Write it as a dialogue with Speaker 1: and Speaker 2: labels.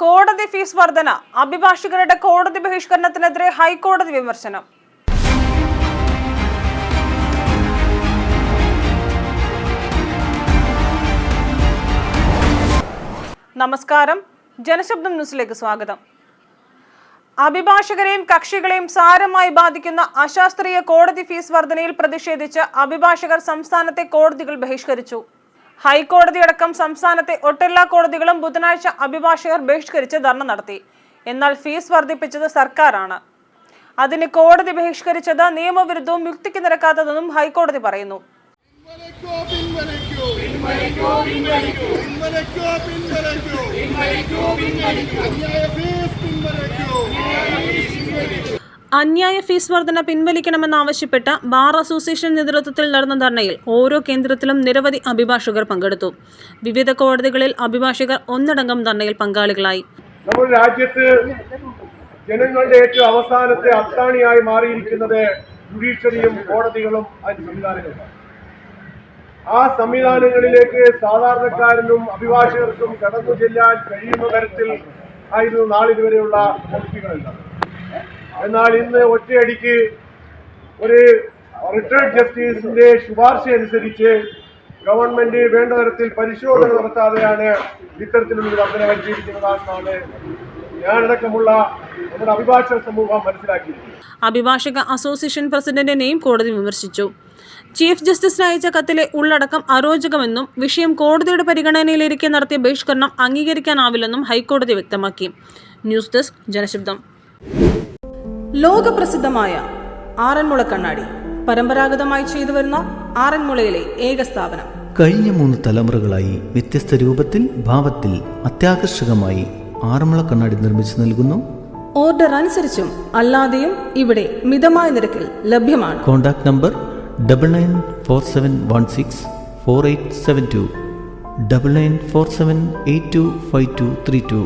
Speaker 1: കോടതി ഫീസ് വർധന, അഭിഭാഷകരുടെ കോടതി ബഹിഷ്കരണത്തിനെതിരെ ഹൈക്കോടതി വിമർശനം. നമസ്കാരം, ജനശബ്ദം ന്യൂസിലേക്ക് സ്വാഗതം. അഭിഭാഷകരെയും കക്ഷികളെയും സാരമായി ബാധിക്കുന്ന അശാസ്ത്രീയ കോടതി ഫീസ് വർധനയിൽ പ്രതിഷേധിച്ച് അഭിഭാഷകർ സംസ്ഥാനത്തെ കോടതികൾ ബഹിഷ്കരിച്ചു. ഹൈക്കോടതിയടക്കം സംസ്ഥാനത്തെ ഒട്ടെല്ലാ കോടതികളും ബുധനാഴ്ച അഭിഭാഷകർ ബഹിഷ്കരിച്ച് ധർണ നടത്തി. എന്നാൽ ഫീസ് വർദ്ധിപ്പിച്ചത് സർക്കാരാണ്. അതിന് കോടതി ബഹിഷ്കരിച്ചത് നിയമവിരുദ്ധവും യുക്തിക്ക് നിരക്കാത്തതെന്നും ഹൈക്കോടതി പറയുന്നു. അന്യായ ഫീസ് വർധന പിൻവലിക്കണമെന്നാവശ്യപ്പെട്ട ബാർ അസോസിയേഷൻ നേതൃത്വത്തിൽ നടന്ന ധർണയിൽ ഓരോ കേന്ദ്രത്തിലും നിരവധി അഭിഭാഷകർ പങ്കെടുത്തു. വിവിധ കോടതികളിൽ അഭിഭാഷകർ ഒന്നടങ്കം ധർണയിൽ പങ്കാളികളായി.
Speaker 2: നമ്മുടെ രാജ്യത്ത് ജനങ്ങളുടെ ഏറ്റവും അവസാനത്തെ അത്താണിയായി മാറിയിരിക്കുന്നത് ജുഡീഷ്യറിയും കോടതികളും അതിന് സംവിധാനങ്ങളുമാണ്. ആ സംവിധാനങ്ങളിലേക്ക് സാധാരണക്കാരനും അഭിഭാഷകർക്കും കടന്നു ചെല്ലാൻ കഴിയുന്ന തരത്തിൽ ആയിരുന്നു നാളിതുവരെയുള്ള പോളിസികളെല്ലാം. എന്നാൽ ഇന്ന് ഒറ്റയടിക്ക് ഒരു റിട്ടയർഡ് ജസ്റ്റിസിന്റെ ശുപാർശ അനുസരിച്ച് ഗവൺമെന്റ് വേണ്ട തരത്തിൽ പരിശോധന നടത്താതെയാണ് ഇത്തരത്തിലുള്ള വർധന വരുത്തിയിരിക്കുന്നതെന്നാണ് ഞാനടക്കമുള്ള നമ്മുടെ അഭിഭാഷക സമൂഹം മനസ്സിലാക്കിയിരിക്കുന്നത്.
Speaker 1: അഭിഭാഷക അസോസിയേഷൻ പ്രസിഡന്റിനെയും കോടതി വിമർശിച്ചു. ചീഫ് ജസ്റ്റിസിന് അയച്ച കത്തിലെ ഉള്ളടക്കം അരോചകമെന്നും വിഷയം കോടതിയുടെ പരിഗണനയിലിരിക്കെ നടത്തിയ ബഹിഷ്കരണം അംഗീകരിക്കാനാവില്ലെന്നും ഹൈക്കോടതി വ്യക്തമാക്കി. News desk, Janashabdam. ലോകപ്രസിദ്ധമായ ആറന്മുള കണ്ണാടി പരമ്പരാഗതമായി ചെയ്തുവരുന്ന ആറന്മുളയിലെ ഏക സ്ഥാപനം.
Speaker 3: കഴിഞ്ഞ 3 തലമുറകളായി വ്യത്യസ്ത രൂപത്തിൽ, ഭാവത്തിൽ, അത്യാകർഷകമായി ആറന്മുള കണ്ണാടി നിർമ്മിച്ചു നൽകുന്നു.
Speaker 1: ഓർഡർ അനുസരിച്ചും അല്ലാതെയും ഇവിടെ മിതമായ നിരക്കിൽ ലഭ്യമാണ്.
Speaker 3: Contact number 9947164872 9947825232.